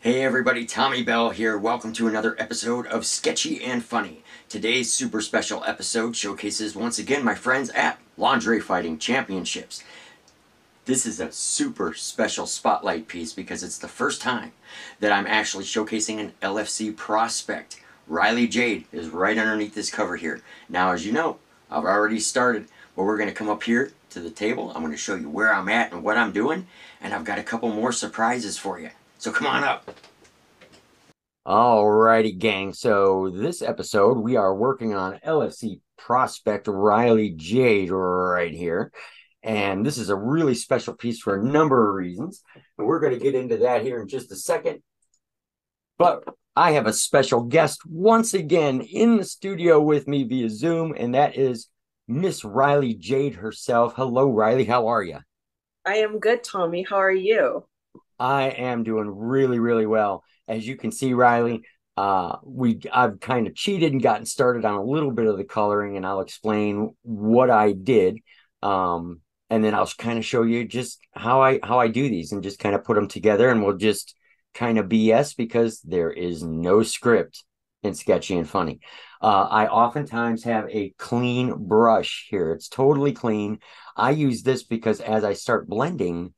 Hey everybody, Tommy Bell here. Welcome to another episode of Sketchy and Funny. Today's super special episode showcases once again my friends at Lingerie Fighting Championships. This is a super special spotlight piece because it's the first time that I'm actually showcasing an LFC prospect. Rylee Jade is right underneath this cover here. Now, as you know, I've already started, but we're going to come up here to the table. I'm going to show you where I'm at and what I'm doing, and I've got a couple more surprises for you. So come on up. Alrighty, gang. So this episode, we are working on LFC prospect Rylee Jade right here. And this is a really special piece for a number of reasons. And we're going to get into that here in just a second. But I have a special guest once again in the studio with me via Zoom, and that is Miss Rylee Jade herself. Hello, Rylee. How are you? I am good, Tommy. How are you? I am doing really, really well. As you can see, Rylee, I've kind of cheated and gotten started on a little bit of the coloring, and I'll explain what I did. And then I'll kind of show you just how I do these and just kind of put them together, and we'll just kind of BS because there is no script in Sketchy and Funny. I oftentimes have a clean brush here. It's totally clean. I use this because as I start blending,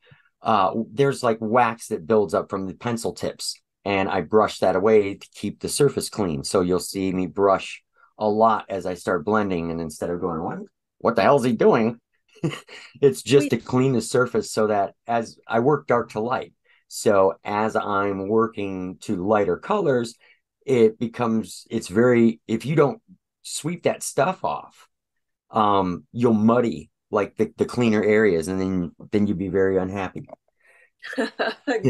there's like wax that builds up from the pencil tips, and I brush that away to keep the surface clean. So you'll see me brush a lot as I start blending, and instead of going, what the hell is he doing? It's just Wait, to clean the surface so that as I work dark to light, so as I'm working to lighter colors, it's very, if you don't sweep that stuff off, you'll muddy like the cleaner areas, and then you'd be very unhappy.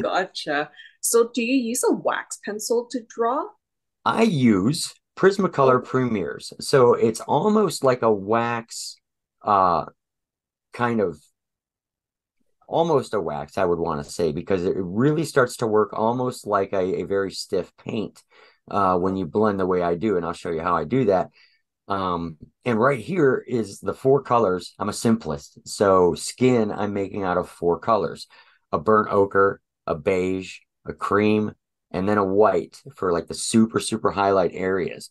gotcha. So, do you use a wax pencil to draw? I use Prismacolor Oh, Premieres. So it's almost like a wax, uh, kind of almost a wax, I would want to say, because it really starts to work almost like a very stiff paint when you blend the way I do. And I'll show you how I do that. And right here is the four colors. I'm a simplist. So skin, I'm making out of four colors: a burnt ochre, a beige, a cream, and then a white for like the super, super highlight areas.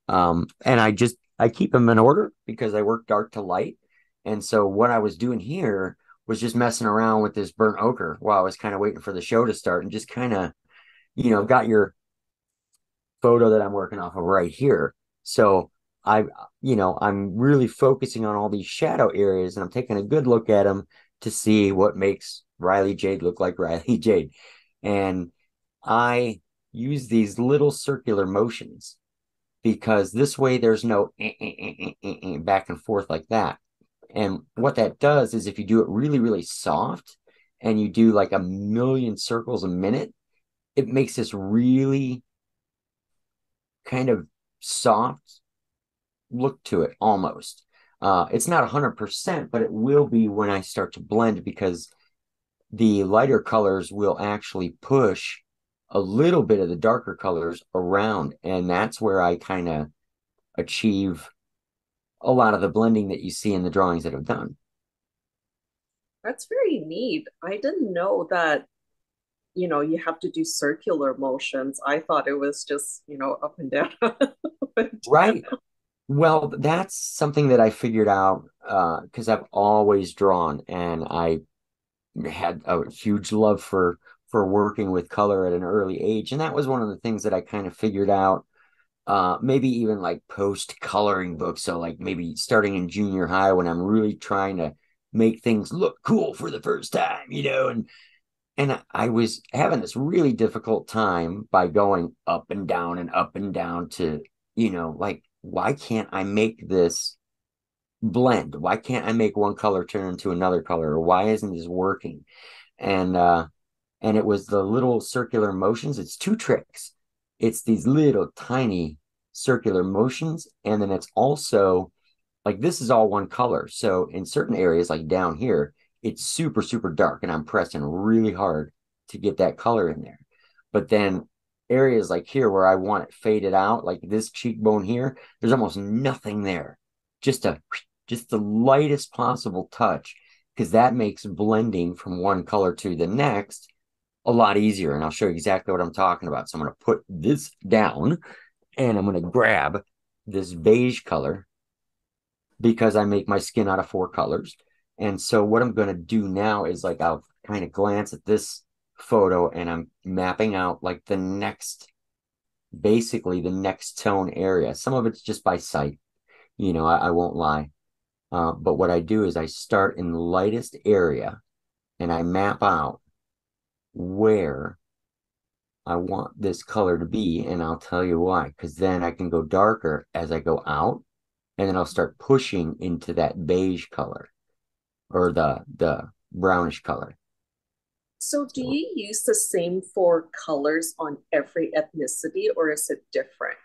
And I keep them in order because I work dark to light. And so what I was doing here was just messing around with this burnt ochre while I was kind of waiting for the show to start, and just kind of, got your photo that I'm working off of right here. So I, I'm really focusing on all these shadow areas, and I'm taking a good look at them to see what makes Rylee Jade look like Rylee Jade. And I use these little circular motions because this way there's no back and forth like that. And what that does is if you do it really, really soft and you do like a million circles a minute, it makes this really kind of soft look to it almost. It's not 100%, but it will be when I start to blend because the lighter colors will actually push a little bit of the darker colors around. And that's where I kind of achieve a lot of the blending that you see in the drawings that I've done. that's very neat. I didn't know that, you have to do circular motions. I thought it was just, up and down, up and Right. down. Well, that's something that I figured out because I've always drawn, and I had a huge love for working with color at an early age. And that was one of the things that I kind of figured out, maybe even like post coloring books. So like maybe starting in junior high when I'm really trying to make things look cool for the first time, and I was having this really difficult time by going up and down to, like, why can't I make this blend? Why can't I make one color turn into another color? Or why isn't this working? And and it was the little circular motions. It's two tricks. It's these little tiny circular motions, and then it's also like this is all one color. So in certain areas, like down here, it's super, super dark, and I'm pressing really hard to get that color in there. But then areas like here where I want it faded out, like this cheekbone here, there's almost nothing there. Just a just the lightest possible touch, because that makes blending from one color to the next a lot easier. And I'll show you exactly what I'm talking about. So I'm going to put this down and I'm going to grab this beige color because I make my skin out of four colors. And so what I'm going to do now is like I'll kind of glance at this photo and I'm mapping out like the next, basically the next tone area. Some of it's just by sight, I won't lie. But what I do is I start in the lightest area and I map out where I want this color to be. And I'll tell you why, because then I can go darker as I go out and then I'll start pushing into that beige color or the brownish color. So, do So you use the same four colors on every ethnicity, or is it different?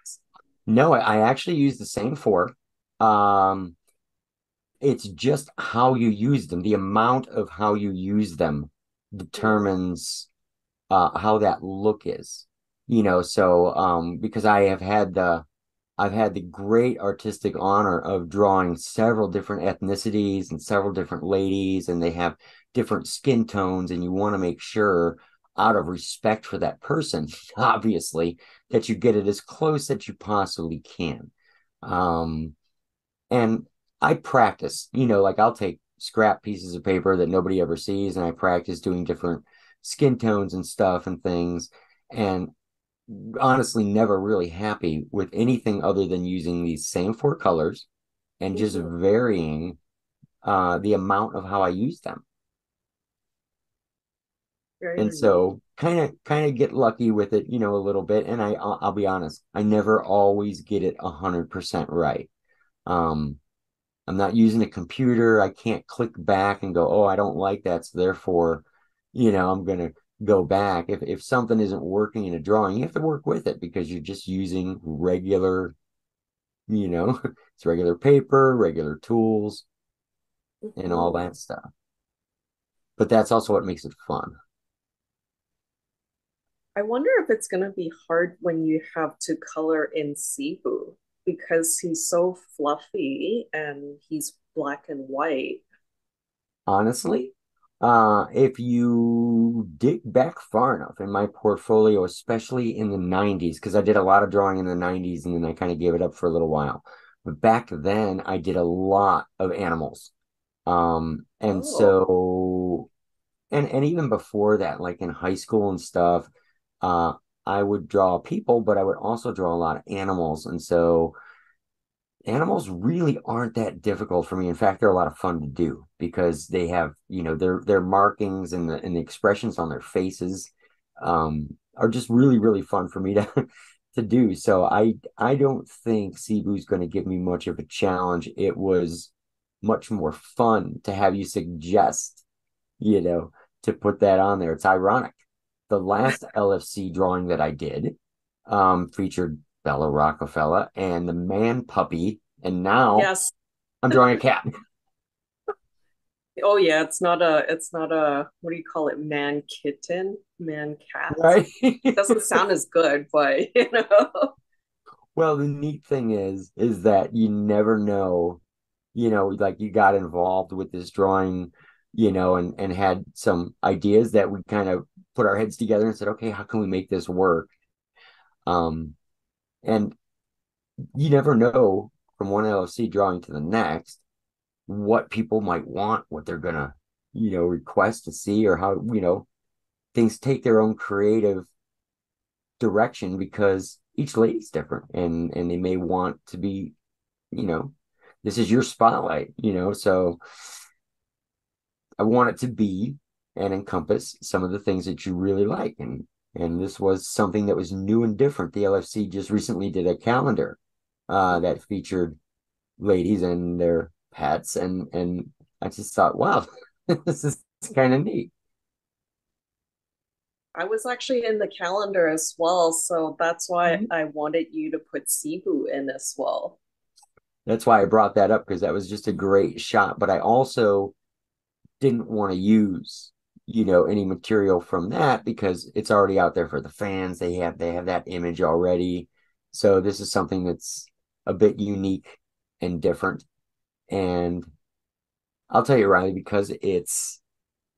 no, I actually use the same four. Um, it's just how you use them. The amount of how you use them Mm. determines how that look is. So because I've had the great artistic honor of drawing several different ethnicities and several different ladies, and they have different skin tones, and you want to make sure, out of respect for that person, obviously, that you get it as close as you possibly can. Um, and I practice, like I'll take scrap pieces of paper that nobody ever sees, and I practice doing different skin tones and stuff and things. And honestly never really happy with anything other than using these same four colors and just Mhm. varying the amount of how I use them. Very And neat. so kind of get lucky with it, a little bit. And I'll be honest, I never always get it 100% right. Um, I'm not using a computer. I can't click back and go, oh, I don't like that. So therefore, I'm gonna go back. If something isn't working in a drawing, you have to work with it because you're just using regular, it's regular paper, regular tools, and all Mhm. that stuff. But that's also what makes it fun. I wonder if it's going to be hard when you have to color in Cebu because he's so fluffy and he's black and white. Honestly, if you dig back far enough in my portfolio, especially in the 90s, because I did a lot of drawing in the 90s and then I kind of gave it up for a little while. But back then, I did a lot of animals. And Oh, so, and even before that, like in high school and stuff, uh, I would draw people, but I would also draw a lot of animals. And so, animals really aren't that difficult for me. In fact, they're a lot of fun to do because they have, their markings and the expressions on their faces are just really, really fun for me to to do. So I don't think Cebu's going to give me much of a challenge. It was much more fun to have you suggest, you know, to put that on there. It's ironic. The last LFC drawing that I did featured Bella Rockefeller and the man puppy, and now yes. I'm drawing a cat. Oh yeah, it's not a what do you call it? Man kitten, man cat. Right? Doesn't sound as good, but you know. Well, the neat thing is that you never know, like you got involved with this drawing, and had some ideas that we kind of put our heads together and said, okay, how can we make this work? Um, and you never know from one LFC drawing to the next what people might want, what they're gonna, request to see, or how, things take their own creative direction because each lady's different and they may want to be, you know, this is your spotlight, so I want it to be and encompass some of the things that you really like. And this was something that was new and different. The LFC just recently did a calendar that featured ladies and their pets, and I just thought, wow, this is kind of neat. I was actually in the calendar as well, so that's why Mhm. I wanted you to put Cebu in as well. That's why I brought that up because that was just a great shot. But I also didn't want to use, any material from that because it's already out there for the fans. They have that image already. So this is something that's a bit unique and different. And I'll tell you, Rylee, because it's,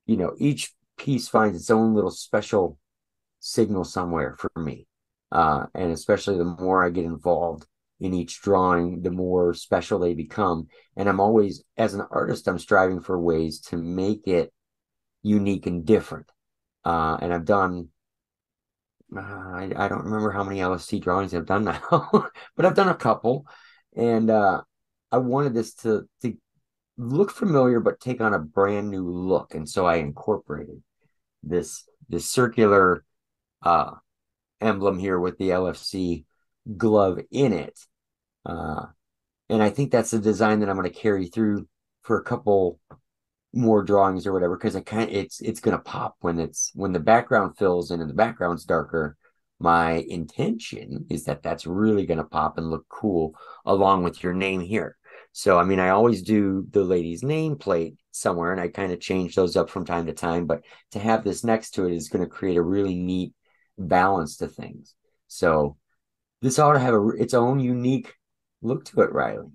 each piece finds its own little special signal somewhere for me. And especially the more I get involved in each drawing, the more special they become. And I'm always, as an artist, I'm striving for ways to make it unique and different. And I've done, I don't remember how many LFC drawings I've done now, but I've done a couple. And I wanted this to look familiar, but take on a brand new look. And so I incorporated this circular uh, emblem here with the LFC glove in it. Uh, and I think that's the design that I'm going to carry through for a couple more drawings or whatever, because it's going to pop when the background fills in and the background's darker. My intention is that that's really going to pop and look cool along with your name here. So, I mean, I always do the lady's nameplate somewhere, and I kind of change those up from time to time. But to have this next to it is going to create a really neat balance to things. So this ought to have its own unique look to it, Rylee.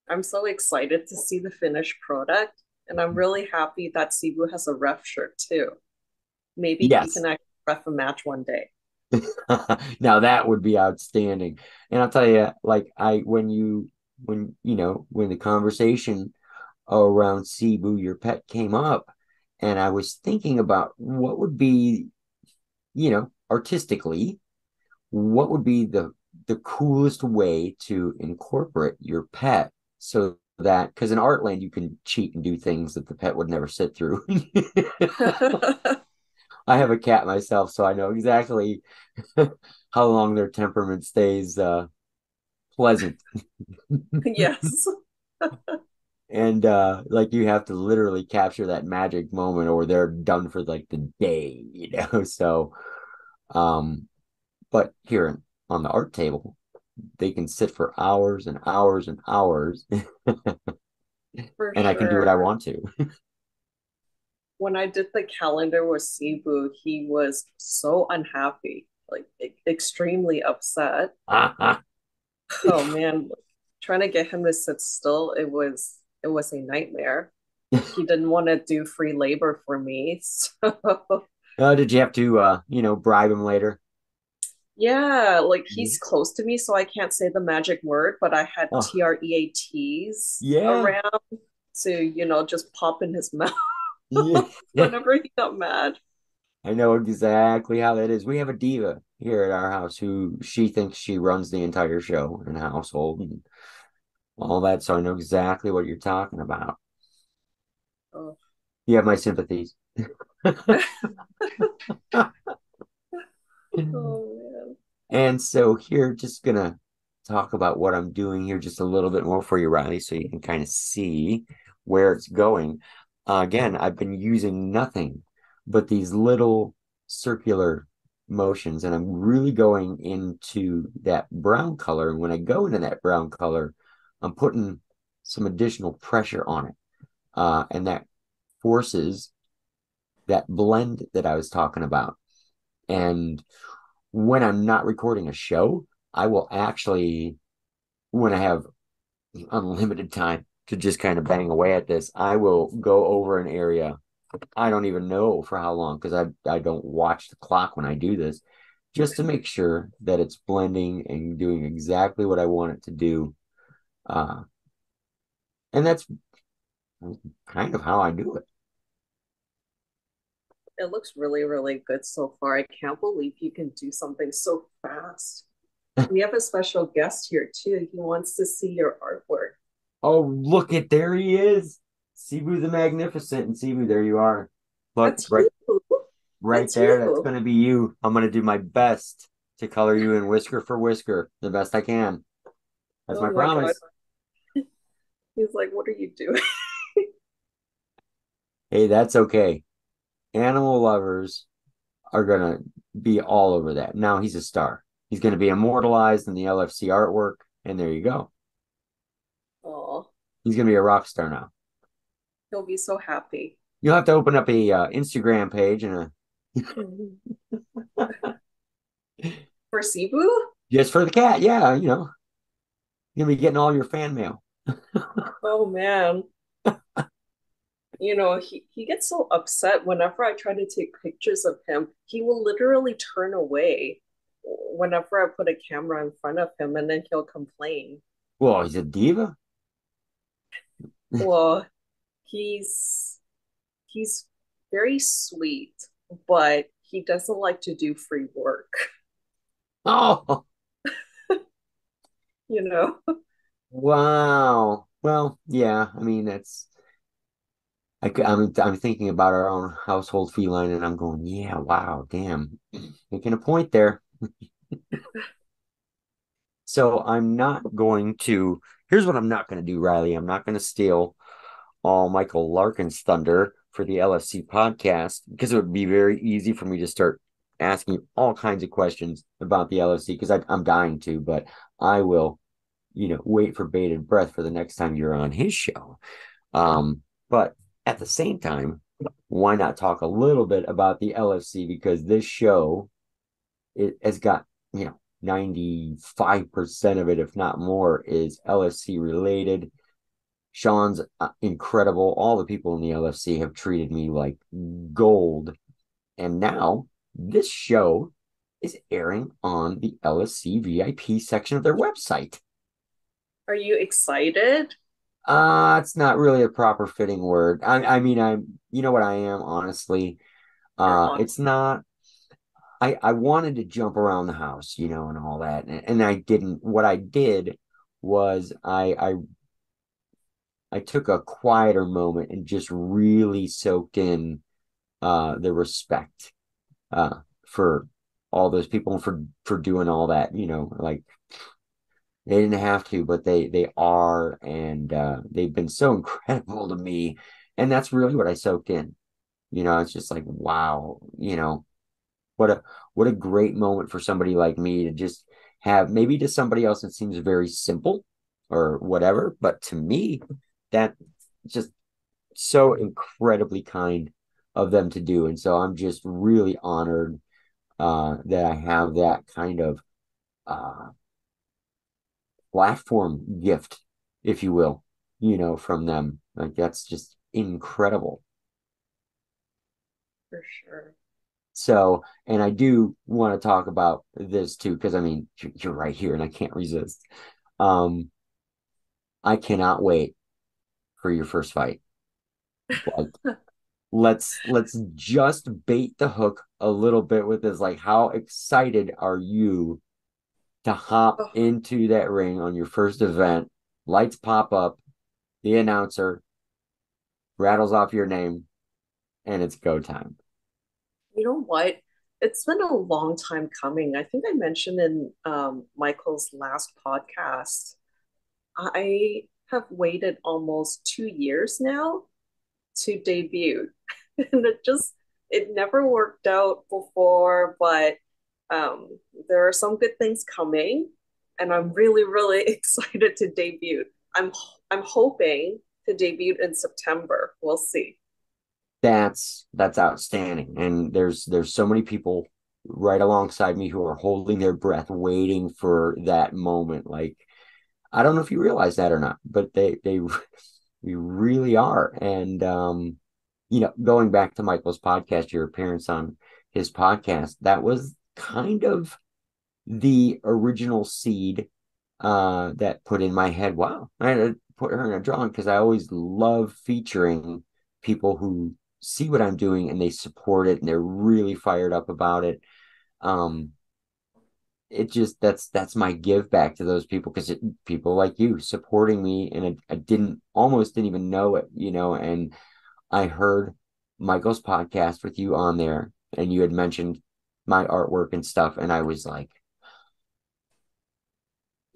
I'm so excited to see the finished product. And I'm really happy that Cebu has a ref shirt too. Maybe he Yes. can actually ref a match one day. Now that would be outstanding. And I'll tell you, like when the conversation around Cebu, your pet, came up, and I was thinking about what would be, artistically, what would be the coolest way to incorporate your pet so that, because in Artland you can cheat and do things that the pet would never sit through. I have a cat myself, so I know exactly how long their temperament stays pleasant. Yes. And like you have to literally capture that magic moment or they're done for like the day. So but here on the art table, they can sit for hours and hours and hours, For and I can do what sure. I want to. When I did the calendar with Cebu, he was so unhappy, like extremely upset. Oh man, trying to get him to sit still, it was a nightmare. He didn't want to do free labor for me. So Did you have to bribe him later? yeah, like he's close to me, so I can't say the magic word, but I had Oh, TREATs yeah. around to, just pop in his mouth Yeah. whenever he got mad. I know exactly how that is. We have a diva here at our house who she thinks she runs the entire show and household and all that. So I know exactly what you're talking about. Oh, You have my sympathies. oh And so here, just gonna talk about what I'm doing here just a little bit more for you, Rylee, so you can kind of see where it's going. Again, I've been using nothing but these little circular motions, and I'm really going into that brown color. And when I go into that brown color, I'm putting some additional pressure on it. And that forces that blend that I was talking about. And when I'm not recording a show, I will actually, when I have unlimited time to just kind of bang away at this, I will go over an area. I don't even know for how long because I don't watch the clock when I do this, just to make sure that it's blending and doing exactly what I want it to do. Uh, and that's kind of how I do it. it looks really, really good so far. I can't believe you can do something so fast. We have a special guest here too. He wants to see your artwork. Oh, look at there he is. Cebu the Magnificent. And Cebu, there you are. Look, That's right you. right That's there. That's you. going to be you. I'm going to do my best to color you in whisker for whisker the best I can. That's Oh my my God. promise. He's like, what are you doing? Hey, that's okay. Animal lovers are going to be all over that. Now he's a star. He's going to be immortalized in the LFC artwork. And there you go. Oh, He's going to be a rock star now. he'll be so happy. You'll have to open up a Instagram page and For Cebu? just for the cat. Yeah, you'll be getting all your fan mail. Oh man. he gets so upset whenever I try to take pictures of him. He will literally turn away whenever I put a camera in front of him, and then he'll complain. Well, he's a diva. Well, he's he's very sweet, but he doesn't like to do free work, Oh, you know. wow. Well, yeah. I mean, I'm thinking about our own household feline, and I'm going, yeah, wow, damn, making a point there. So I'm not going to. Here's what I'm not going to do, Rylee. I'm not going to steal all Michael Larkin's thunder for the LFC podcast because it would be very easy for me to start asking you all kinds of questions about the LFC because I'm dying to, but I will, wait for bated breath for the next time you're on his show. But at the same time, why not talk a little bit about the LFC because this show it has got 95% of it, if not more, is LFC related. Sean's incredible. All the people in the LFC have treated me like gold. And now this show is airing on the LFC VIP section of their website. Are you excited? It's not really a proper fitting word. I mean, you know what I am, honestly. You're on. It's not, I wanted to jump around the house, and all that. And I didn't. What I did was I took a quieter moment and just really soaked in the respect for all those people and for doing all that. Like they didn't have to, but they are, and they've been so incredible to me. And that's really what I soaked in. It's just like wow. What a what a great moment for somebody like me to just have. Maybe to somebody else it seems very simple or whatever, but to me that just so incredibly kind of them to do. And so I'm just really honored that I have that kind of uh, platform gift, if you will, from them. Like that's just incredible. For sure. So, and I do want to talk about this too, because I mean, you're right here and I can't resist. Um, I cannot wait for your first fight. Like, let's just bait the hook a little bit with this. Like, how excited are you to hop Oh, into that ring on your first event? Lights pop up, the announcer rattles off your name, and it's go time. you know what? It's been a long time coming. I think I mentioned in Michael's last podcast, I have waited almost 2 years now to debut. And it never worked out before, but there are some good things coming, and I'm really, really excited to debut. I'm I'm hoping to debut in September. We'll see. That's outstanding. And there's so many people right alongside me who are holding their breath, waiting for that moment. Like I don't know if you realize that or not, but they we really are. And going back to Michael's podcast, your appearance on his podcast, that was kind of the original seed that put in my head, wow, I had to put her in a drawing because I always love featuring people who see what I'm doing and they support it and they're really fired up about it. Um, it just that's my give back to those people because people like you supporting me and I didn't almost didn't even know it, and I heard Michael's podcast with you on there and you had mentioned my artwork and stuff and I was like,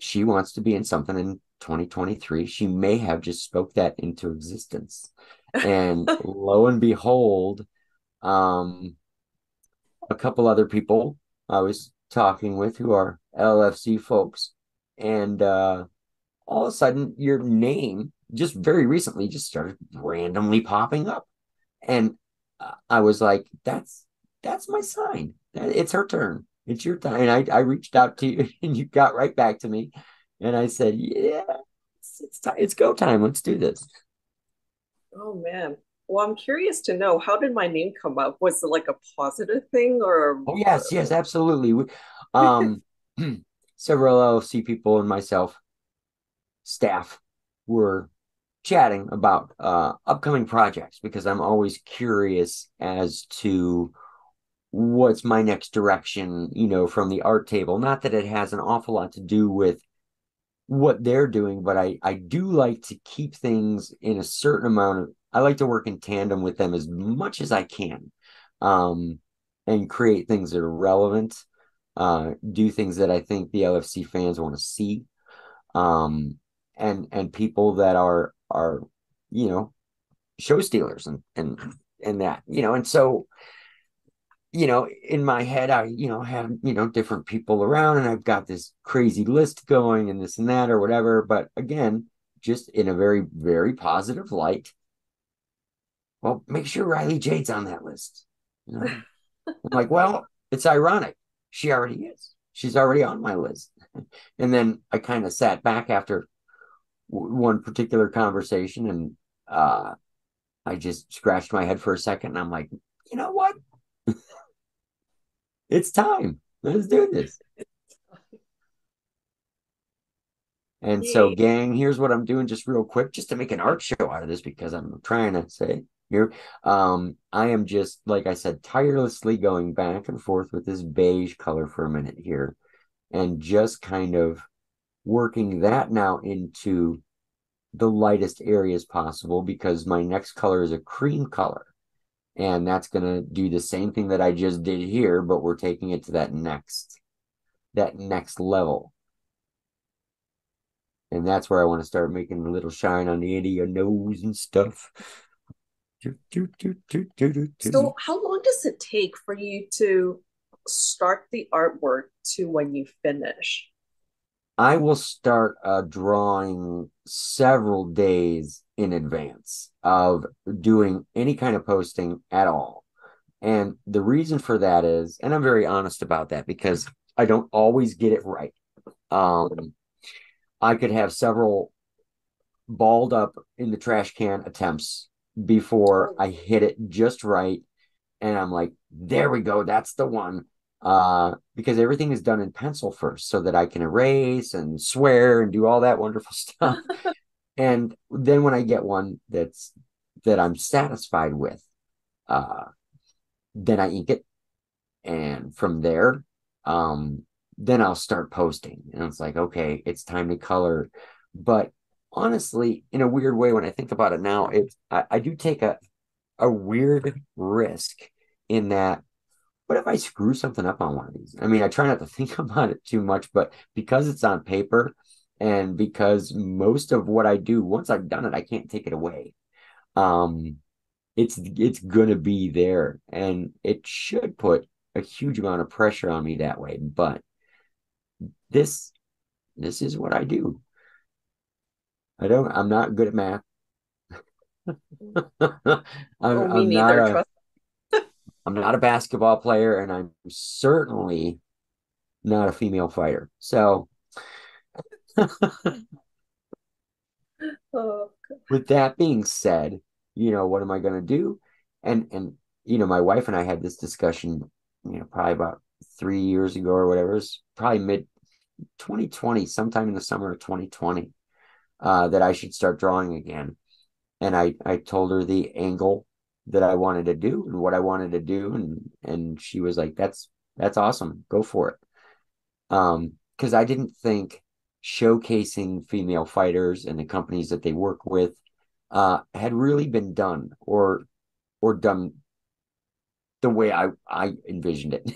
she wants to be in something in 2023. She may have just spoke that into existence. And lo and behold, um, a couple other people I was talking with who are LFC folks, and all of a sudden your name just very recently just started randomly popping up. And I was like, that's my sign. It's her turn. It's your time. And I reached out to you and you got right back to me. And I said, yeah, it's time. It's go time. Let's do this. Oh man. Well, I'm curious to know, how did my name come up? Was it like a positive thing or Oh yes, yes, absolutely. Um, several LFC people and myself, staff, were chatting about upcoming projects because I'm always curious as to what's my next direction, from the art table. Not that it has an awful lot to do with what they're doing, but I do like to keep things in a certain amount of, I like to work in tandem with them as much as I can, um, and create things that are relevant, do things that I think the LFC fans want to see, um, and people that are you know show stealers and that, and so in my head, I, have, different people around and I've got this crazy list going and this and that or whatever. But again, just in a very, very positive light. Well, make sure Rylee Jade's on that list. I'm like, well, it's ironic. She already is. She's already on my list. And then I kind of sat back after one particular conversation and I just scratched my head for a second and I'm like, you know what? It's time. Let's do this. And so, yay? gang, here's what I'm doing just real quick, just to make an art show out of this, because I'm trying to say here, I am just, like I said, tirelessly going back and forth with this beige color for a minute here, and just kind of working that now into the lightest areas possible, because my next color is a cream color. And that's going to do the same thing that I just did here, but we're taking it to that next level. And that's where I want to start making a little shine on the end of your nose and stuff. So, how long does it take for you to start the artwork to when you finish? I will start drawing several days in advance of doing any kind of posting at all. And the reason for that is, and I'm very honest about that because I don't always get it right. Um, I could have several balled up in the trash can attempts before Oh, I hit it just right. And I'm like, there we go, that's the one. Because everything is done in pencil first so that I can erase and swear and do all that wonderful stuff. And then when I get one that I'm satisfied with, uh, then I ink it. And from there, um, then I'll start posting. And it's like, okay, it's time to color. But honestly, in a weird way, when I think about it now, I do take a weird risk in that. What if I screw something up on one of these? I mean, I try not to think about it too much, but because it's on paper and because most of what I do, once I've done it, I can't take it away. Um, it's gonna be there, and it should put a huge amount of pressure on me that way. But this this is what I do. I'm not good at math. I'm oh, me I'm not neither. a Trust. I'm not a basketball player, and I'm certainly not a female fighter. So Oh, with that being said, what am I going to do? And my wife and I had this discussion, probably about 3 years ago or whatever. It's probably mid 2020, sometime in the summer of 2020, that I should start drawing again. And I told her the angle that I wanted to do and what I wanted to do, and she was like, "That's awesome, go for it." Because I didn't think showcasing female fighters and the companies that they work with had really been done or done the way I envisioned it.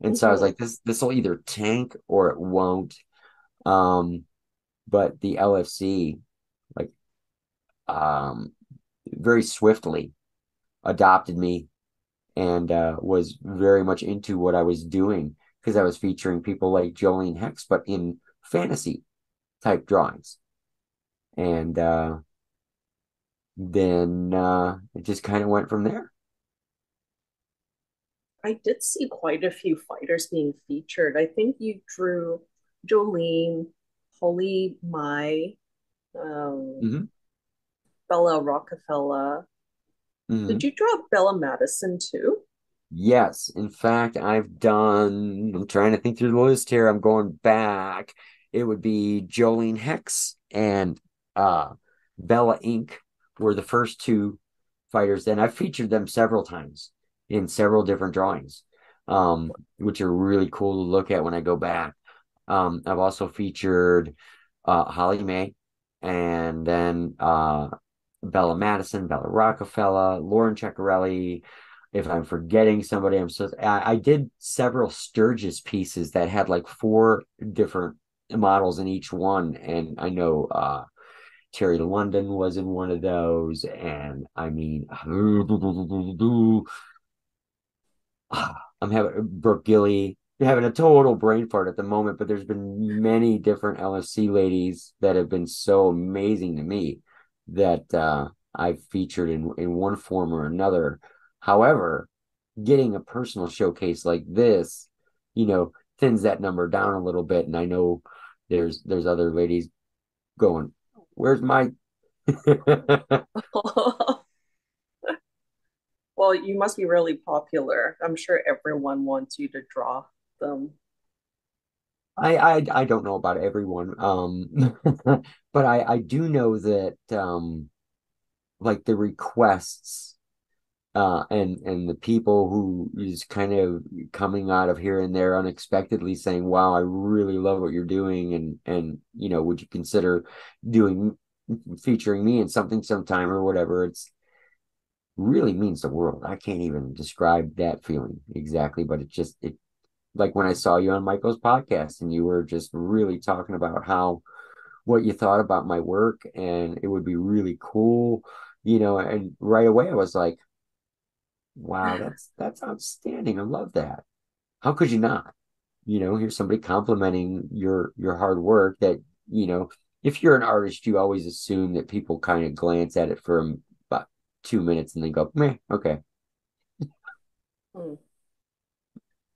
And so I was mhm. like, this will either tank or it won't. Um, but the LFC, like, very swiftly adopted me and was very much into what I was doing because I was featuring people like Jolene Hex, but in fantasy type drawings. And then it just kind of went from there. I did see quite a few fighters being featured. I think you drew Jolene, Holly Mai, um, Mm-hmm. Bella Rockefeller. Did Mhm. you draw Bella Madison too? Yes, in fact, I'm trying to think through the list here. I'm going back. It would be Jolene Hex and uh Bella Inc. were the first two fighters, and I've featured them several times in several different drawings, which are really cool to look at when I go back. I've also featured Holly May and then Bella Madison, Bella Rockefeller, Lauren Ceccarelli. If I'm forgetting somebody, I did several Sturgis pieces that had like four different models in each one. And I know Terry London was in one of those. And I mean, I'm having Brooke Gilly having a total brain fart at the moment, but there's been many different LFC ladies that have been so amazing to me that I've featured in one form or another. However, getting a personal showcase like this, you know, thins that number down a little bit. And I know there's other ladies going, "Where's my?" Well, you must be really popular. I'm sure everyone wants you to draw them. I don't know about everyone, but I do know that like the requests and the people who is kind of coming out of here and there unexpectedly saying, "Wow, I really love what you're doing," and you know, would you consider doing featuring me in something sometime or whatever? It's really means the world. I can't even describe that feeling exactly, but it like when I saw you on Michael's podcast and you were just really talking about how what you thought about my work and it would be really cool, you know, and right away I was like, wow, that's outstanding. I love that. How could you not? You know, here's somebody complimenting your hard work that, you know, if you're an artist, you always assume that people kind of glance at it for about 2 minutes and then go, meh, okay. Hmm.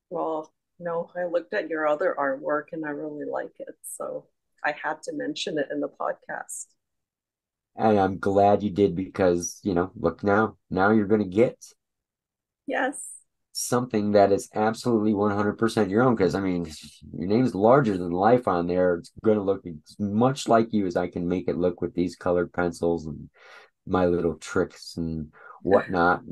Well, no, I looked at your other artwork and I really like it. So I had to mention it in the podcast. And I'm glad you did because, you know, look now you're going to get Yes. something that is absolutely 100% your own. Because, I mean, your name's larger than life on there. It's going to look as much like you as I can make it look with these colored pencils and my little tricks and whatnot.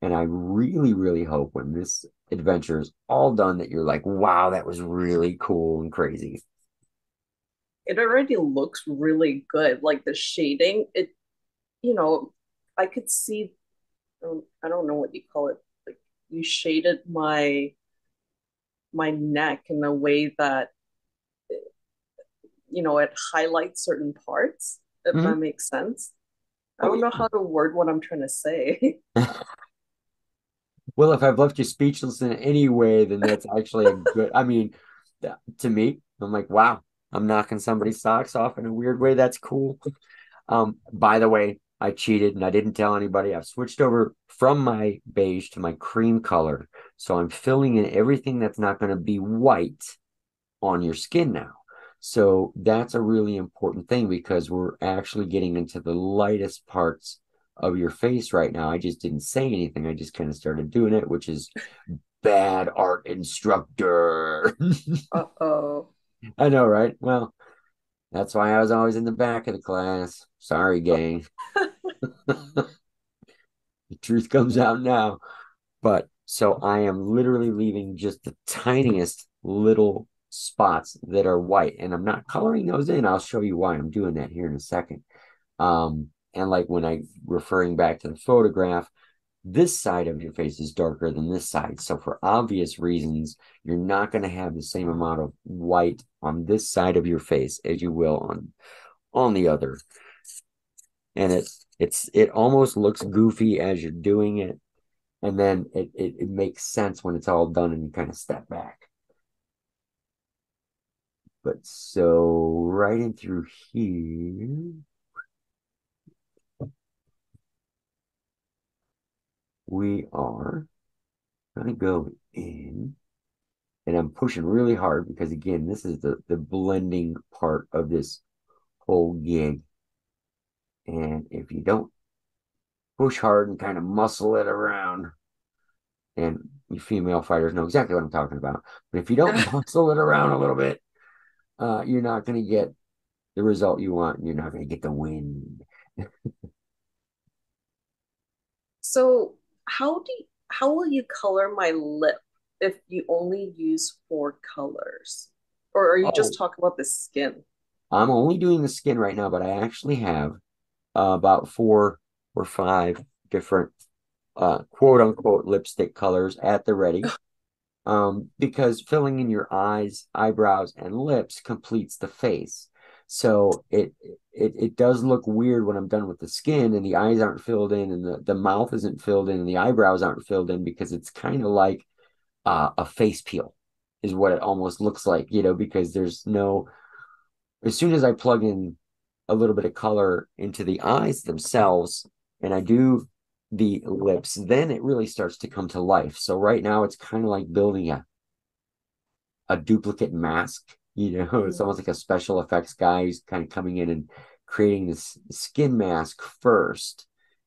And I really, really hope when this adventure is all done that you're like, wow, that was really cool and crazy. It already looks really good. Like the shading, you know, I could see, I don't know what you call it. Like you shaded my neck in a way that, it highlights certain parts, if that Mhm. makes sense. I Oh, don't know yeah. how to word what I'm trying to say. Well, if I've left you speechless in any way, then that's actually a good. I mean, to me, I'm like, wow, I'm knocking somebody's socks off in a weird way. That's cool. By the way, I cheated and I didn't tell anybody. I've switched over from my beige to my cream color. So I'm filling in everything that's not going to be white on your skin now. So that's a really important thing because we're actually getting into the lightest parts of your face right now. I just didn't say anything. I just kind of started doing it, which is bad art instructor. Uh-oh. I know, right? Well, that's why I was always in the back of the class. Sorry, gang. The truth comes out now. But so I am literally leaving just the tiniest little spots that are white, and I'm not coloring those in. I'll show you why I'm doing that here in a second. And like when I referring back to the photograph, this side of your face is darker than this side. So for obvious reasons, you're not going to have the same amount of white on this side of your face as you will on the other. And it almost looks goofy as you're doing it, and then it makes sense when it's all done and you kind of step back. But so right in through here, we are gonna go in, and I'm pushing really hard because again, this is the blending part of this whole gig. And if you don't push hard and kind of muscle it around. And you female fighters know exactly what I'm talking about. But if you don't muscle it around a little bit, you're not going to get the result you want. And you're not going to get the win. So how will you color my lip if you only use four colors? Or are you just Oh, talking about the skin? I'm only doing the skin right now, but I actually have about 4 or 5 different quote unquote lipstick colors at the ready. Because filling in your eyes, eyebrows, and lips completes the face. So it does look weird when I'm done with the skin and the eyes aren't filled in and the mouth isn't filled in and the eyebrows aren't filled in because it's kind of like a face peel is what it almost looks like, because there's no, as soon as I plug in a little bit of color into the eyes themselves and I do the lips, then it really starts to come to life. So right now it's kind of like building a duplicate mask. It's almost like a special effects guy who's kind of coming in and creating this skin mask first,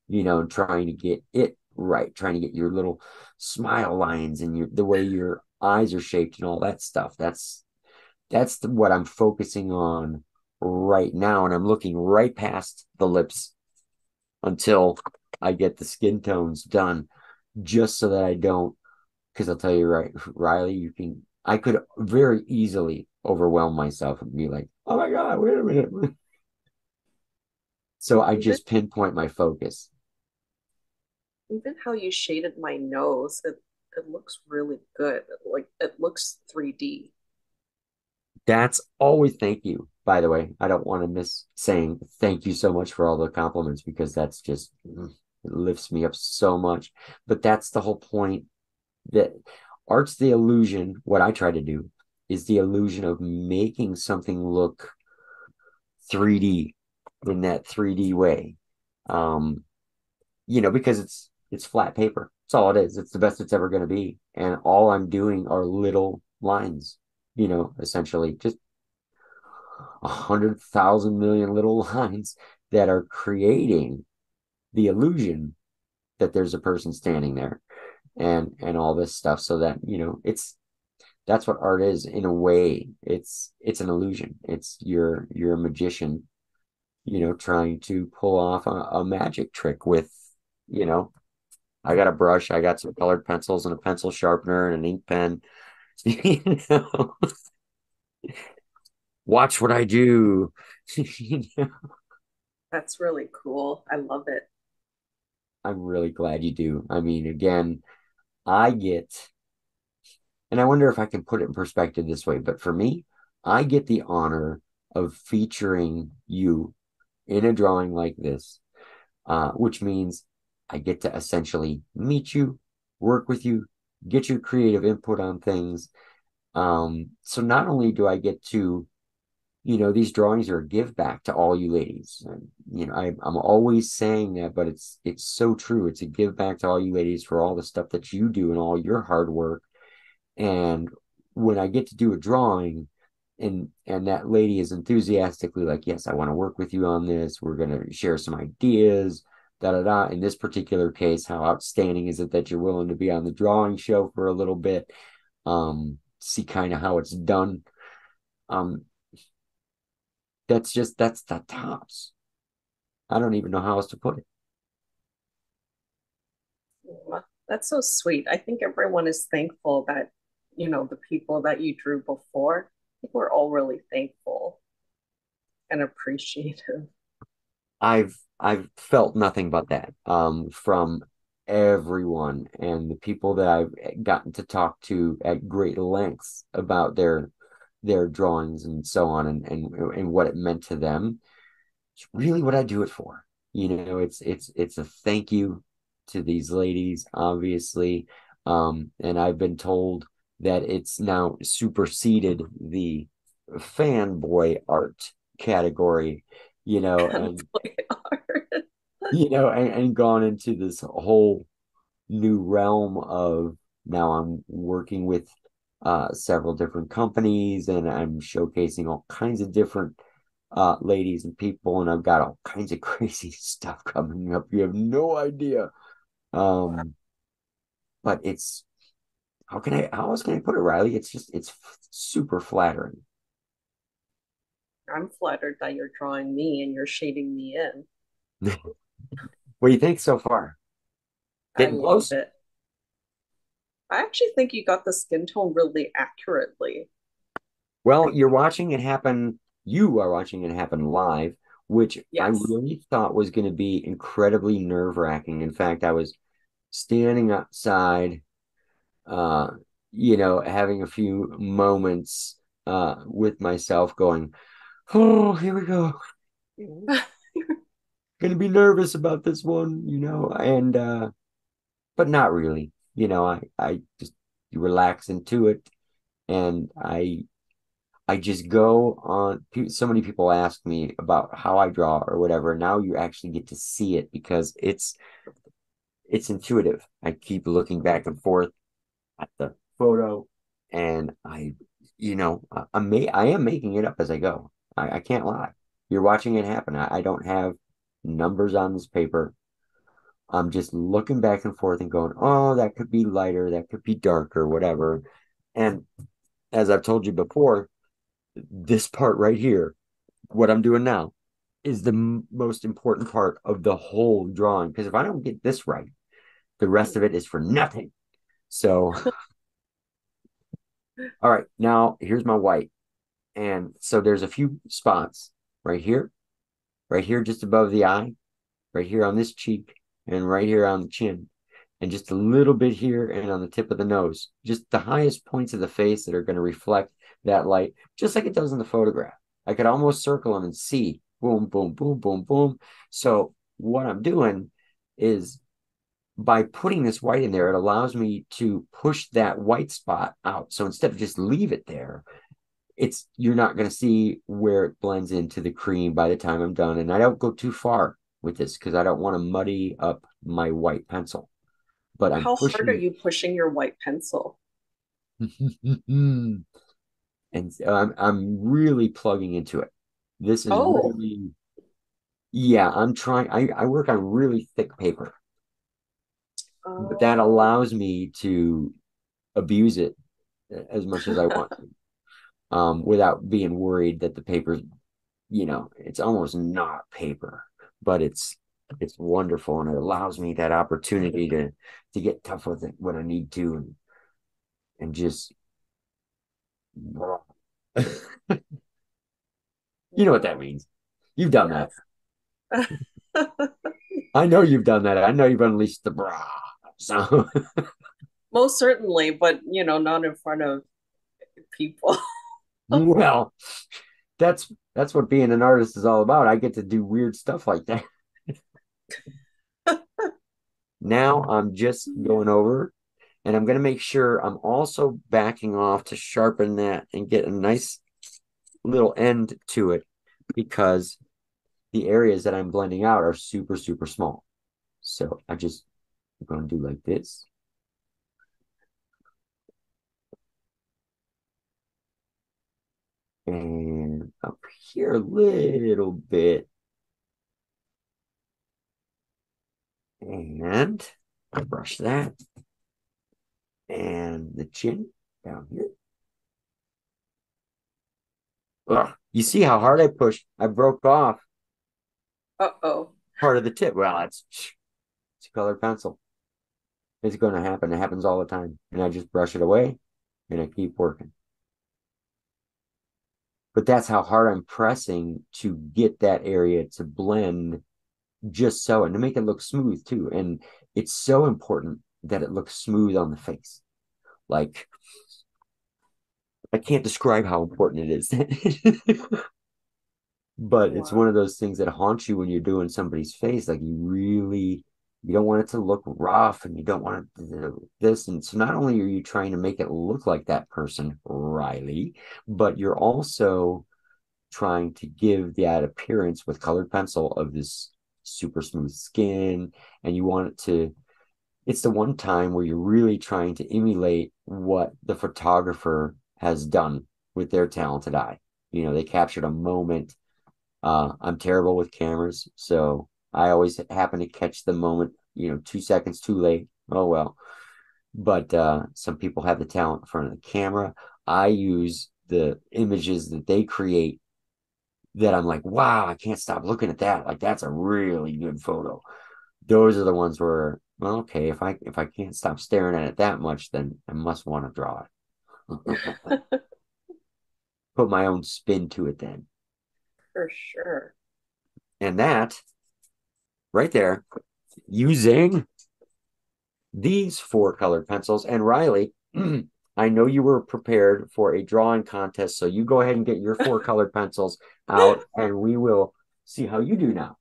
and trying to get it right, trying to get your little smile lines and the way your eyes are shaped and all that stuff. That's what I'm focusing on right now. And I'm looking right past the lips until I get the skin tones done, just so that I don't, because I'll tell you right, Rylee, I could very easily overwhelm myself and be like, oh my God, wait a minute. So I Even just pinpoint my focus. even how you shaded my nose, it looks really good. Like it looks 3D. That's always thank you, by the way. I don't want to miss saying thank you so much for all the compliments because that's just, it lifts me up so much. But that's the whole point, that art's the illusion. What I try to do is the illusion of making something look 3D in that 3D way. Um, because it's flat paper. That's all it is. It's the best it's ever going to be. And all I'm doing are little lines, essentially just 100,000 million little lines that are creating the illusion that there's a person standing there and all this stuff so that, that's what art is in a way. It's an illusion. It's you're a magician, trying to pull off a magic trick with, you know, I got a brush, I got some colored pencils and a pencil sharpener and an ink pen. you know, Watch what I do. That's really cool. I love it. I'm really glad you do. I mean, again, I get, and I wonder if I can put it in perspective this way, but for me, I get the honor of featuring you in a drawing like this, which means I get to essentially meet you, work with you, get your creative input on things. So not only do I get to, these drawings are a give back to all you ladies. And, I'm always saying that, but it's so true. It's a give back to all you ladies for all the stuff that you do and all your hard work. And when I get to do a drawing and that lady is enthusiastically like, yes, I want to work with you on this. We're going to share some ideas, da da da. In this particular case, how outstanding is it that you're willing to be on the drawing show for a little bit? See kind of how it's done. Um, that's the tops. I don't even know how else to put it. That's so sweet. I think everyone is thankful that, the people that you drew before, I think we're all really thankful and appreciative. I've felt nothing but that from everyone and the people that I've gotten to talk to at great lengths about their drawings and so on and what it meant to them. It's really what I do it for. It's a thank you to these ladies, obviously. And I've been told that it's now superseded the fanboy art category, and and gone into this whole new realm of, now I'm working with, several different companies and I'm showcasing all kinds of different ladies and people, and I've got all kinds of crazy stuff coming up. You have no idea. Um, but it's how else can I put it, Rylee? It's super flattering. I'm flattered that you're drawing me and you're shading me in. What do you think so far? I Getting love close? it. I actually think you got the skin tone really accurately. Well, Like, you're watching it happen. You are watching it happen live, which I yes. really thought was going to be incredibly nerve-wracking. In fact, I was standing outside, uh, having a few moments with myself going, oh, here we go. Gonna be nervous about this one, and but not really. I just relax into it, and I just go on. So many people ask me about how I draw or whatever. Now you actually get to see it because it's intuitive. I keep looking back and forth at the photo, and I am making it up as I go. I can't lie. You're watching it happen. I don't have numbers on this paper. I'm just looking back and forth and going, oh, that could be lighter, that could be darker, whatever. And as I've told you before, this part right here, what I'm doing now, is the most important part of the whole drawing. Because if I don't get this right, the rest of it is for nothing. So, all right, now here's my white. And so there's a few spots right here, just above the eye, right here on this cheek, and right here on the chin, and just a little bit here and on the tip of the nose. Just the highest points of the face that are going to reflect that light, just like it does in the photograph. I could almost circle them and see boom, boom, boom, boom, boom. So what I'm doing is by putting this white in there, it allows me to push that white spot out. So instead of just leave it there, you're not going to see where it blends into the cream by the time I'm done. And I don't go too far with this because I don't want to muddy up my white pencil. But I'm How hard are pushing, you pushing your white pencil? and so I'm really plugging into it. This is Oh, really, yeah. I'm trying. I work on really thick paper, but that oh, allows me to abuse it as much as I want to, without being worried that the paper's, it's almost not paper, but it's wonderful, and it allows me that opportunity to get tough with it when I need to, and just you know what that wow. means. You've done that. Yes. I know you've done that. I know you've unleashed the bra. So, Most certainly, but not in front of people. well, that's what being an artist is all about. I get to do weird stuff like that. Now I'm just going over, and I'm going to make sure I'm also backing off to sharpen that and get a nice little end to it because the areas that I'm blending out are super, super small. So I'm going to do like this. And up here a little bit. And I brush that. And the chin down here. Ugh. You see how hard I pushed? I broke off Uh-oh. part of the tip. Well, it's a colored pencil. It's going to happen. It happens all the time. And I just brush it away and I keep working. But that's how hard I'm pressing to get that area to blend just so, and to make it look smooth too. And it's so important that it looks smooth on the face. Like, I can't describe how important it is. But it's one Wow. of those things that haunts you when you're doing somebody's face. Like, you don't want it to look rough, and you don't want it to do this. And so not only are you trying to make it look like that person, Rylee, but you're also trying to give that appearance with colored pencil of this super smooth skin. And you want it to, it's the one time where you're really trying to emulate what the photographer has done with their talented eye. They captured a moment I'm terrible with cameras, so I always happen to catch the moment, 2 seconds too late. Oh well. But some people have the talent in front of the camera. I use the images that they create that I'm like, wow, I can't stop looking at that. Like that's a really good photo. Those are the ones where, well, okay, if I can't stop staring at it that much, then I must want to draw it. Put my own spin to it then. For sure. And that right there, using these four colored pencils. And Rylee, I know you were prepared for a drawing contest, so you go ahead and get your four colored pencils out, and we will see how you do now.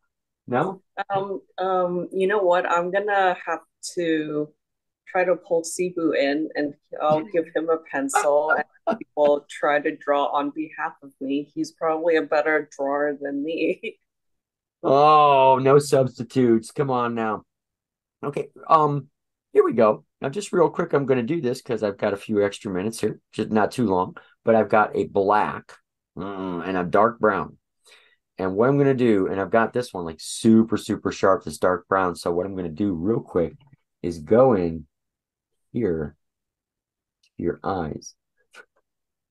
No? You know what? I'm gonna have to try to pull Cebu in and I'll give him a pencil and he will try to draw on behalf of me. He's probably a better drawer than me. Oh, no substitutes. Come on now. Okay. Here we go. Now, just real quick, I'm going to do this because I've got a few extra minutes here, just not too long. But I've got a black and a dark brown. And what I'm going to do, and I've got this one like super, super sharp, this dark brown. So what I'm going to do real quick is go in here to your eyes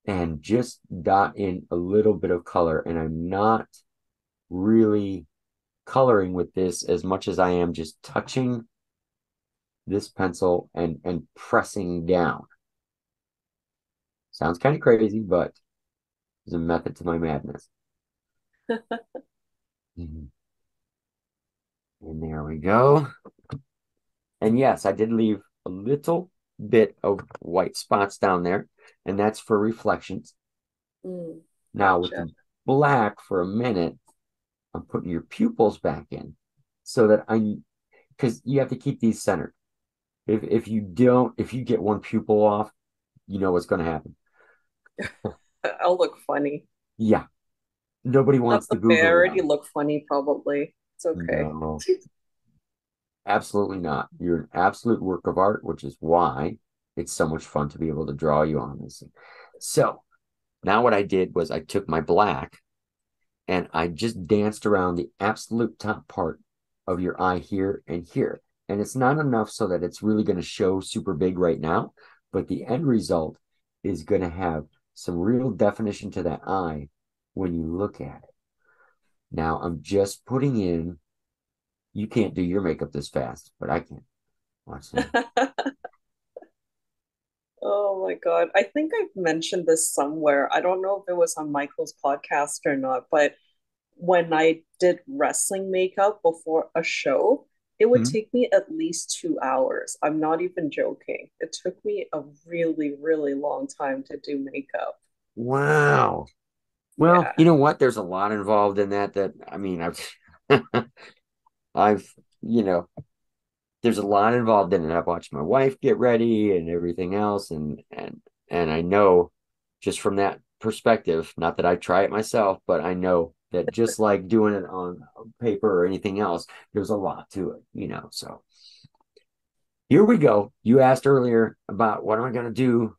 and just dot in a little bit of color. And I'm not really coloring with this as much as I am just touching this pencil and pressing down. Sounds kind of crazy, but there's a method to my madness. And there we go. And yes, I did leave a little bit of white spots down there, and that's for reflections. Now with Gotcha. the black for a minute, I'm putting your pupils back in so that because you have to keep these centered. If you don't, if you get one pupil off, you know what's going to happen. I'll look funny. Yeah, nobody That's wants the okay. I googly already eye. look funny, probably. It's okay. No, absolutely not. You're an absolute work of art, which is why it's so much fun to be able to draw you on this. So now what I did was I took my black and I just danced around the absolute top part of your eye here and here. And it's not enough so that it's really going to show super big right now, but the end result is going to have some real definition to that eye when you look at it. Now I'm just putting in, you can't do your makeup this fast, but I can. Watch this. Oh my God. I think I've mentioned this somewhere. I don't know if it was on Michael's podcast or not, but when I did wrestling makeup before a show, it would Hmm. take me at least 2 hours. I'm not even joking. It took me a really, really long time to do makeup. Wow. Well, Yeah. you know what? There's a lot involved in that I mean, I've, you know, there's a lot involved in it. I've watched my wife get ready and everything else, and I know just from that perspective, not that I try it myself, but I know that just like doing it on paper or anything else, there's a lot to it. So here we go. You asked earlier about what am I going to do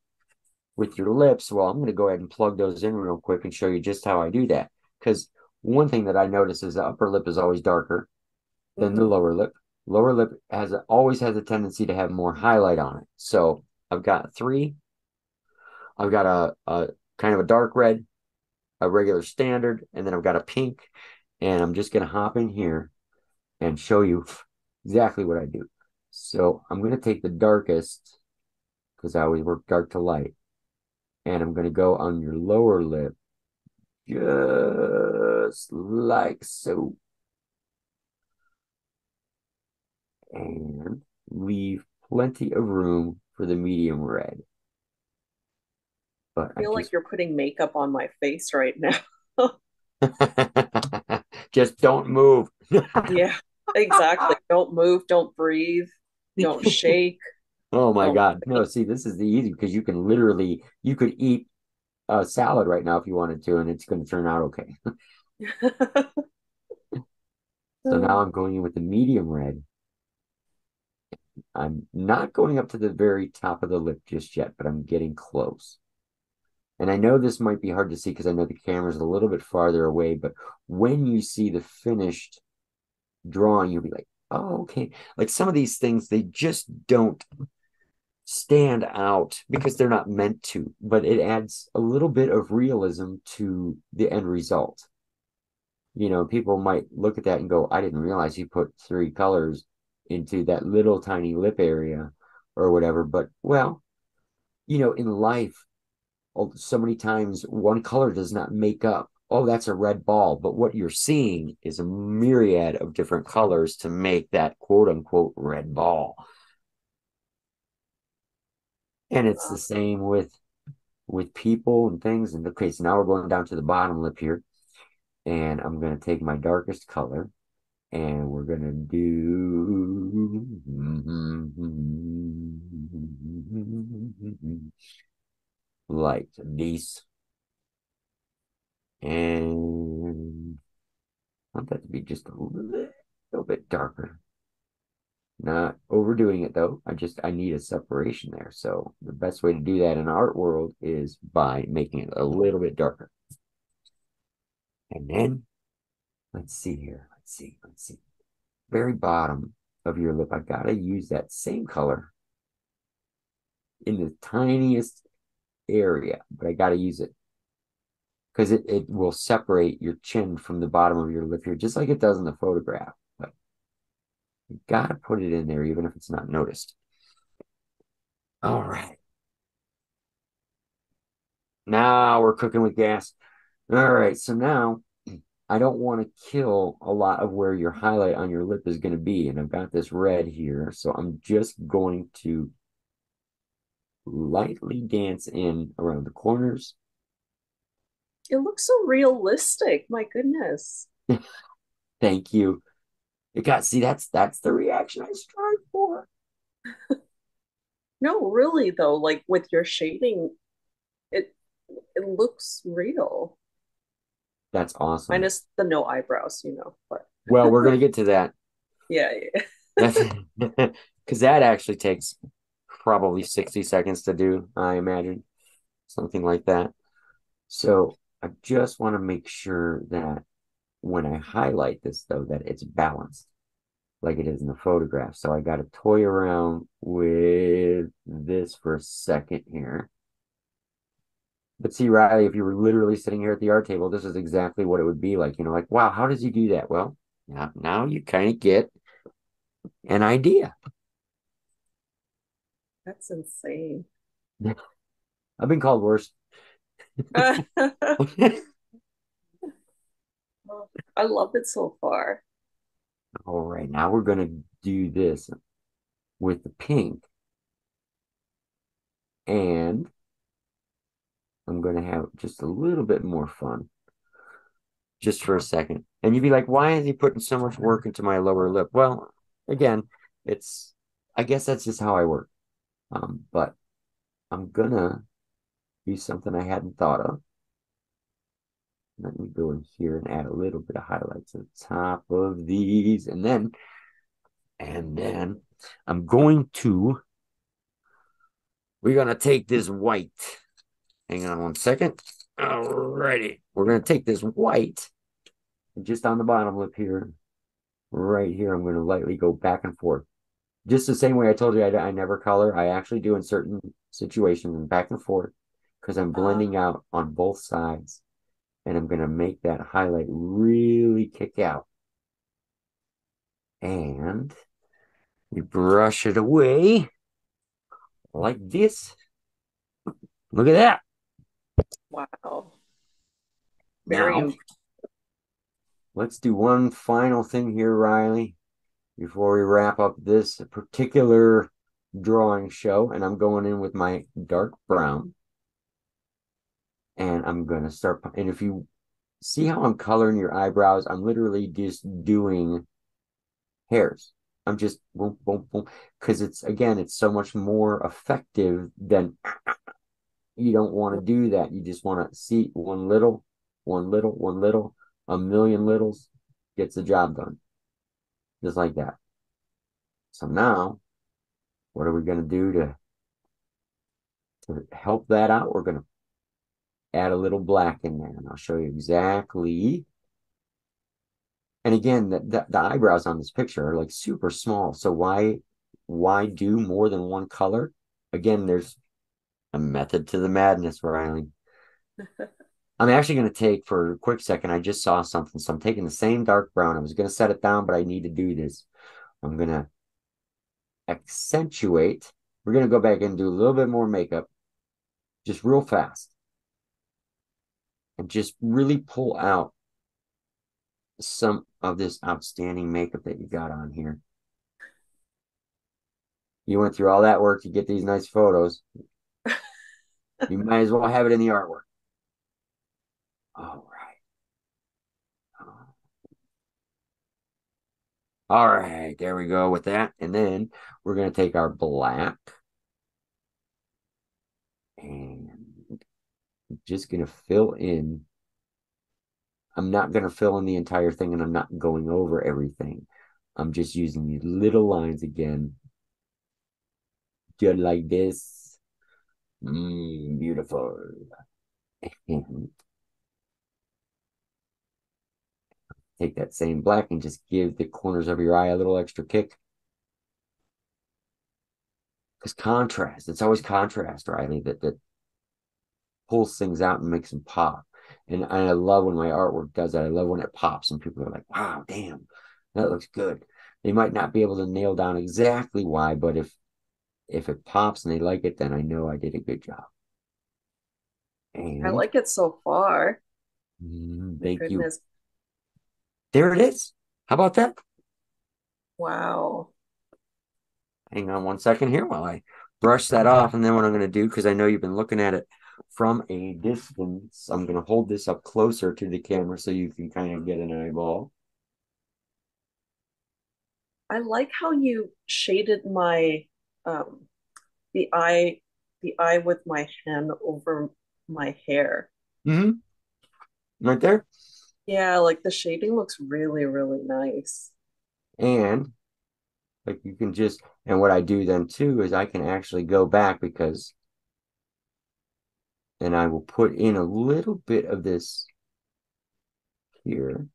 with your lips. Well, I'm going to go ahead and plug those in real quick and show you just how I do that. Because one thing that I notice is the upper lip is always darker than the Hmm. lower lip. Lower lip always has a tendency to have more highlight on it. So I've got three. I've got a kind of a dark red, a regular standard, and then I've got a pink. And I'm just going to hop in here and show you exactly what I do. So I'm going to take the darkest because I always work dark to light. And I'm going to go on your lower lip just like so. And leave plenty of room for the medium red. But I I feel like just you're putting makeup on my face right now. just don't move. Yeah, exactly. Don't move, don't breathe, don't shake. Oh my Oh God. No, see, this is the easy because you could eat a salad right now if you wanted to, and it's going to turn out okay. my. So now I'm going in with the medium red. I'm not going up to the very top of the lip just yet, but I'm getting close. And I know this might be hard to see because I know the camera's a little bit farther away, but when you see the finished drawing, you'll be like, oh, okay. Like some of these things, they just don't stand out because they're not meant to, but it adds a little bit of realism to the end result. People might look at that and go, I didn't realize you put three colors into that little tiny lip area or whatever. But, well, in life, so many times one color does not make up, oh, that's a red ball. But what you're seeing is a myriad of different colors to make that quote unquote red ball. And it's the same with people and things. And okay, so now we're going down to the bottom lip here. And I'm going to take my darkest color and we're going to do like this. And I want that to be just a little bit darker. Not overdoing it though. I need a separation there. So the best way to do that in art world is by making it a little bit darker. And then let's see here. Let's see. Very bottom of your lip. I gotta use that same color in the tiniest area, but I gotta use it because it will separate your chin from the bottom of your lip here, just like it does in the photograph. But you gotta put it in there, even if it's not noticed. All right. Now we're cooking with gas. All right, so now I don't want to kill a lot of where your highlight on your lip is going to be. And I've got this red here, so I'm just going to lightly dance in around the corners. It looks so realistic. My goodness. Thank you. See, that's the reaction I strive for. No, really though, like with your shading, it it looks real. That's awesome. Minus the no eyebrows, but Well, we're gonna get to that. yeah, yeah. That's because that actually takes probably 60 seconds to do, I imagine. Something like that. So I just want to make sure that when I highlight this, though, that it's balanced like it is in the photograph. So I got to toy around with this for a second here. But see, Rylee, if you were literally sitting here at the art table, this is exactly what it would be like. Like, wow, how does he do that? Well, now you kind of get an idea. That's insane. I've been called worse. I love it so far. All right, now we're going to do this with the pink. And I'm going to have just a little bit more fun just for a second. And you'd be like, why is he putting so much work into my lower lip? Well, again, I guess that's just how I work. But I'm going to do something I hadn't thought of. Let me go in here and add a little bit of highlights at the top of these. And then we're going to take this white. Hang on one second. Alrighty. We're going to take this white just on the bottom lip here. Right here, I'm going to lightly go back and forth. Just the same way I told you I never color. I actually do in certain situations and back and forth because I'm blending out on both sides. And I'm going to make that highlight really kick out. And we brush it away like this. Look at that. Wow. Now, Very. let's do one final thing here, Rylee, before we wrap up this particular drawing show. And I'm going in with my dark brown. And I'm going to start. And if you see how I'm coloring your eyebrows, I'm literally just doing hairs. I'm just boom, boom, boom. Because it's so much more effective than you don't want to do that. You just want to see one little, one little, a million littles gets the job done. Just like that. So now, what are we going to do to help that out? We're going to add a little black in there, and I'll show you exactly. And again, the eyebrows on this picture are like super small. So why do more than one color? Again, there's a method to the madness, Rylee. I'm actually going to take, for a quick second, I just saw something. So I'm taking the same dark brown. I was going to set it down, but I need to do this. I'm going to accentuate. We're going to go back and do a little bit more makeup, just real fast. And just really pull out some of this outstanding makeup that you got on here. You went through all that work to get these nice photos. You might as well have it in the artwork. All right. All right, there we go with that. And then we're going to take our black and just going to fill in. I'm not going to fill in the entire thing, and I'm not going over everything. I'm just using these little lines again. Just like this. Beautiful. And take that same black and just give the corners of your eye a little extra kick. Because contrast, it's always contrast, Rylee, that pulls things out and makes them pop. And I love when my artwork does that. I love when it pops and people are like, wow, damn, that looks good. They might not be able to nail down exactly why, but if it pops and they like it, then I know I did a good job. I And like it so far. thank you. Goodness. There it is. How about that? Wow. Hang on one second here while I brush that off. And then what I'm going to do, because I know you've been looking at it from a distance, I'm going to hold this up closer to the camera so you can kind of get an eyeball. I like how you shaded my um the eye with my hand over my hair. Mm-hmm. Right there. Yeah, like the shading looks really, really nice. And like you can just, and what I do then too is I can actually go back because, and I will put in a little bit of this here,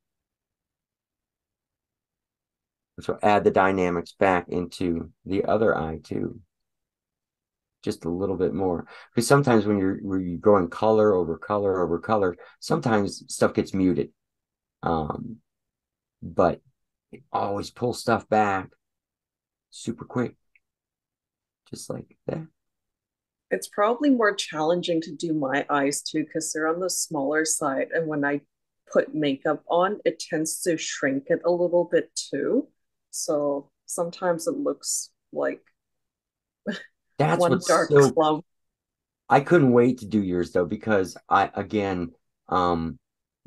which will add the dynamics back into the other eye too. Just a little bit more. Because sometimes when you're going color over color over color, sometimes stuff gets muted. But it always pulls stuff back super quick. Just like that. It's probably more challenging to do my eyes too because they're on the smaller side. And when I put makeup on, it tends to shrink it a little bit too. So sometimes it looks like That's one what's dark so clump. I couldn't wait to do yours though, because um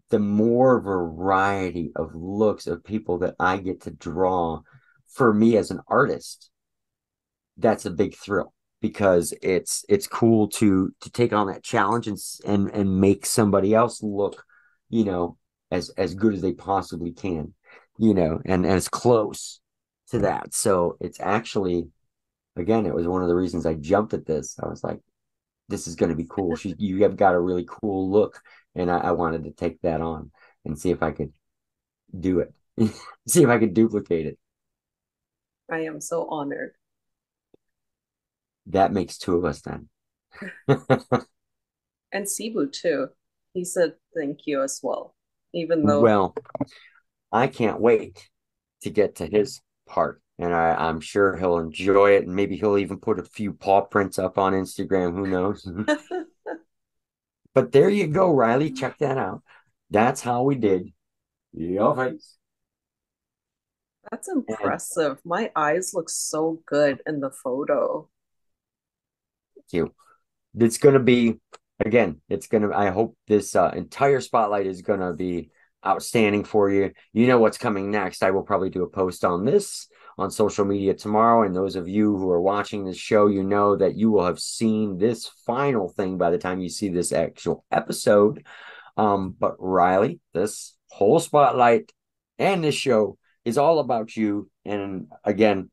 the more variety of looks of people that I get to draw for me as an artist, that's a big thrill because it's cool to take on that challenge and make somebody else look, as good as they possibly can, and as close to that. So it's actually, again, it was one of the reasons I jumped at this. I was like, this is going to be cool. You have got a really cool look, and I wanted to take that on and see if I could do it, see if I could duplicate it. I am so honored. That makes two of us then. And Cebu too. He said thank you as well, even though Well, I can't wait to get to his part. And I'm sure he'll enjoy it. And maybe he'll even put a few paw prints up on Instagram. Who knows? But there you go, Rylee. Check that out. That's how we did your face. that's And impressive. My eyes look so good in the photo. you. It's going to be, again, I hope this entire spotlight is going to be outstanding for you. You know what's coming next. I will probably do a post on this on social media tomorrow. And those of you who are watching this show, you know that you will have seen this final thing by the time you see this actual episode. But Rylee, this whole spotlight and this show is all about you. And again,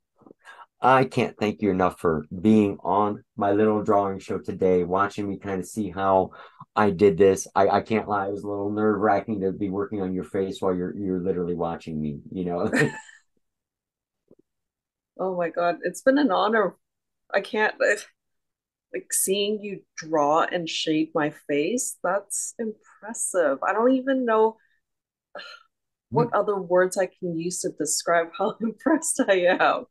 I can't thank you enough for being on my little drawing show today, watching me kind of see how I did this. I can't lie, it was a little nerve-wracking to be working on your face while you're literally watching me, you know. Oh my God, it's been an honor. I can't, like seeing you draw and shape my face, that's impressive. I don't even know what other words I can use to describe how impressed I am.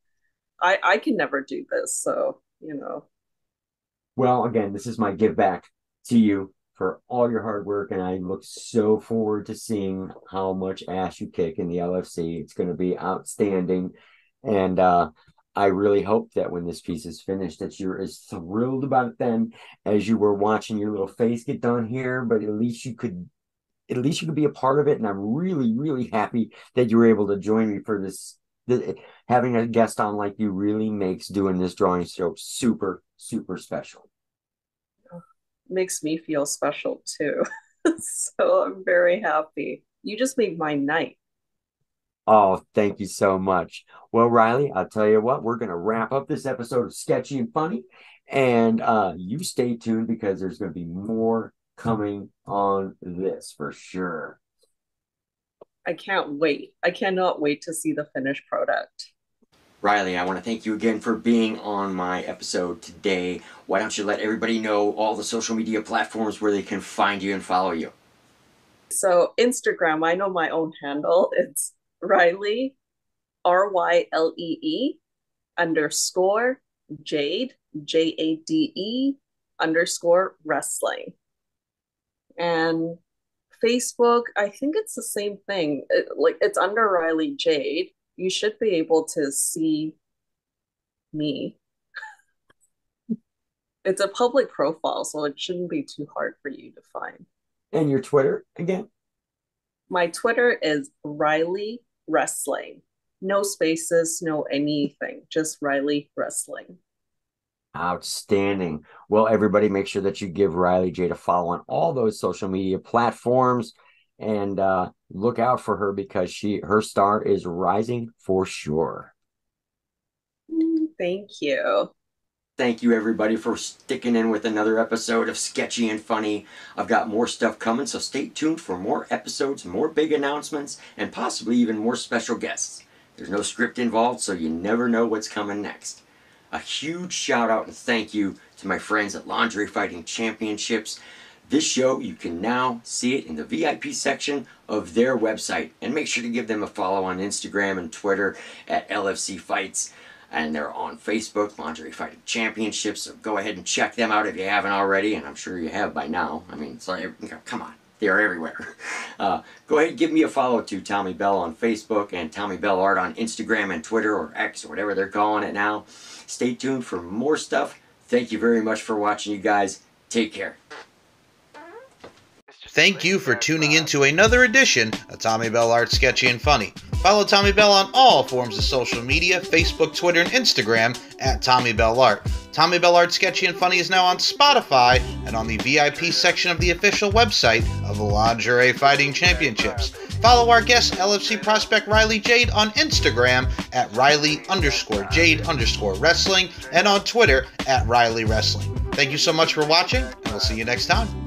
I can never do this, so you know. Well, again, this is my give back to you for all your hard work, and I look so forward to seeing how much ass you kick in the LFC. It's going to be outstanding, and I really hope that when this piece is finished, that you're as thrilled about it then as you were watching your little face get done here. But at least you could be a part of it, and I'm really, really happy that you were able to join me for this. Having a guest on like you really makes doing this drawing show super, super special. Makes me feel special too. So I'm very happy. You just made my night. Oh, thank you so much. Well, Rylee, I'll tell you what, we're going to wrap up this episode of Sketchy and Funny. And you stay tuned because there's going to be more coming on this for sure. I can't wait. I cannot wait to see the finished product. Rylee, I want to thank you again for being on my episode today. Why don't you let everybody know all the social media platforms where they can find you and follow you? So Instagram, I know my own handle. It's Rylee, RYLEE underscore Jade, JADE underscore wrestling. And Facebook, I think it's the same thing. It's under Rylee Jade. You should be able to see me. It's a public profile, so it shouldn't be too hard for you to find. And your Twitter again? My Twitter is Rylee Wrestling. No spaces, no anything, just Rylee Wrestling. Outstanding. Well, everybody, make sure that you give Rylee Jade a follow on all those social media platforms and look out for her because her star is rising for sure. Thank you. Thank you, everybody, for sticking in with another episode of Sketchy and Funny. I've got more stuff coming, so stay tuned for more episodes, more big announcements, and possibly even more special guests. There's no script involved, so you never know what's coming next. A huge shout out and thank you to my friends at Lingerie Fighting Championships. This show, you can now see it in the VIP section of their website. And make sure to give them a follow on Instagram and Twitter at LFC Fights. And they're on Facebook, Lingerie Fighting Championships. So go ahead and check them out if you haven't already. And I'm sure you have by now. I mean, come on. They are everywhere. Go ahead and give me a follow to Tommy Bell on Facebook and Tommy Bell Art on Instagram and Twitter or X or whatever they're calling it now. Stay tuned for more stuff. Thank you very much for watching, you guys. Take care. Thank you for tuning in to another edition of Tommy Bell Art Sketchy and Funny. Follow Tommy Bell on all forms of social media, Facebook, Twitter, and Instagram at Tommy Bell Art. Tommy Bell Art Sketchy and Funny is now on Spotify and on the VIP section of the official website of the Lingerie Fighting Championships. Follow our guest LFC prospect Rylee Jade on Instagram at Rylee_Jade_wrestling and on Twitter at Rylee Wrestling. Thank you so much for watching, and we'll see you next time.